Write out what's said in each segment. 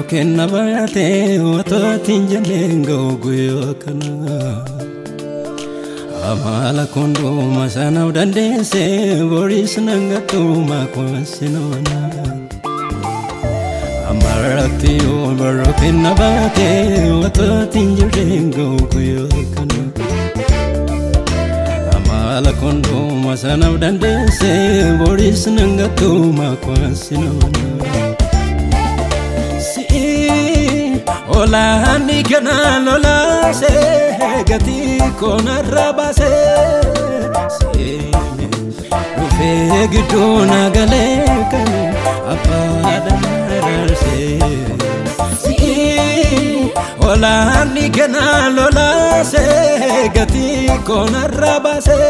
kenna baate watotin janengo guyokana amala kondo masana udandese boris nangatu makwasinona amarakti obaro kenna baate watotin janengo guyokana amala kondo masana udandese boris nangatu makwasinona Ola ni kana lola se gati kona rabase se rufe gidona galeka apada rarse si Ola ni kana lola se gati kona rabase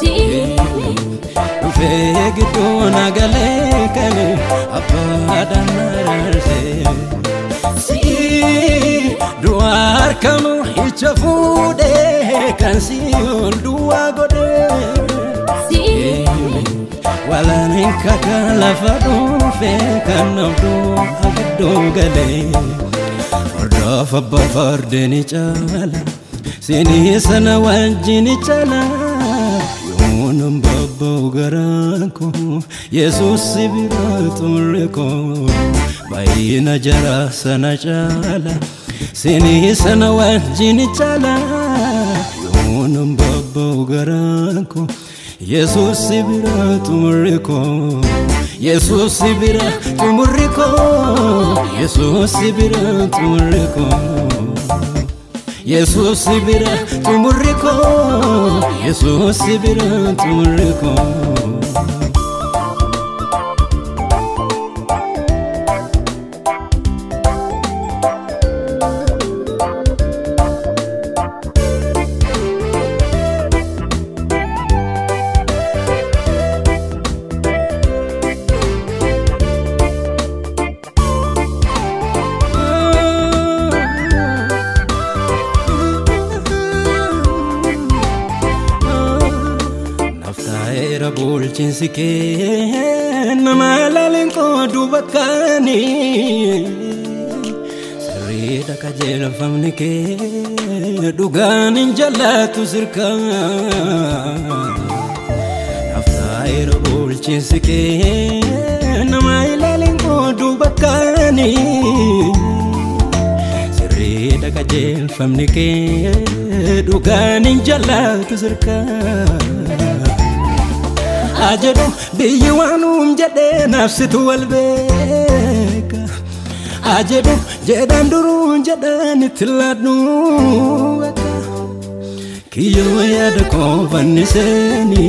si rufe gidona galeka apada rarse Duar kamu hijafude kan siul dua gode si wala ninka kala fadu fe kanamdu agdo gale ordafa bafardeni chala sini sana wajini chala yonum babbo garanko yesus sibiraturko bayina jara sana chala Sini sana wajini chala Yonum babbo garanko Jesus sibira tumuriko Jesus sibira tumuriko Jesus sibira tumuriko Jesus sibira tumuriko Jesus sibira tumuriko Bulchinsike namalalengko dubakani Sarida kajela famnike duganin jalatu sirka Naftaira bulchinsike namalalengko dubakani Sarida kajela famnike duganin jalatu sirka Ajedu biyuanum jade nafsitu walbeka Ajedu jedan durun jadan itiladu weka Kiyo yada kovaniseni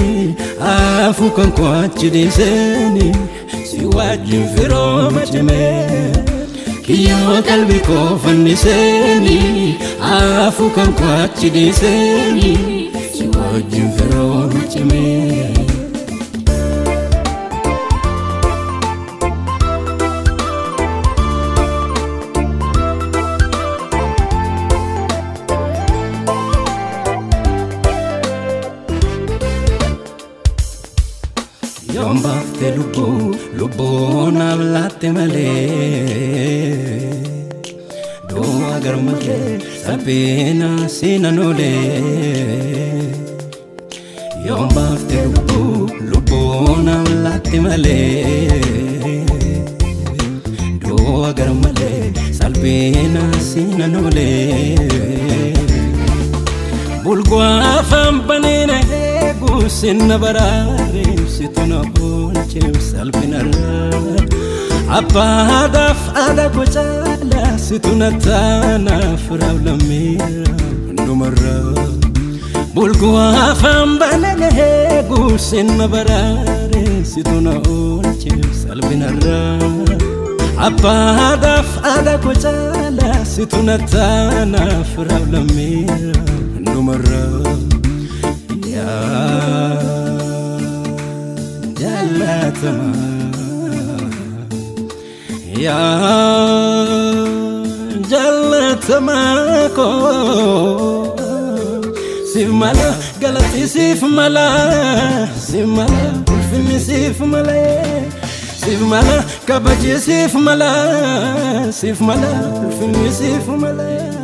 afu kan kwachidiseni Siwajin firo machime Kiyo kalbi kovaniseni afu kan kwachidiseni Siwajin firo machime Yombafte lubo nablate male Do agar male sapena sinanole Yombafte lubo nablate male Do agar male sapena sinanole Bulgwa fampanene gusinna barare situna bolchem salpinara apadaf ada kocala situna tana frawlamira numara bulgwa fampanene gusinna barare situna bolchem salpinara apadaf ada kocala situna tana frawlamira numara Ya Jalatama Ya Jalatama ko Simala galati sifmala Simala ulfimi sifmala سيف ملا كبجي سيف ملا سيف ملا فيني سيف ملا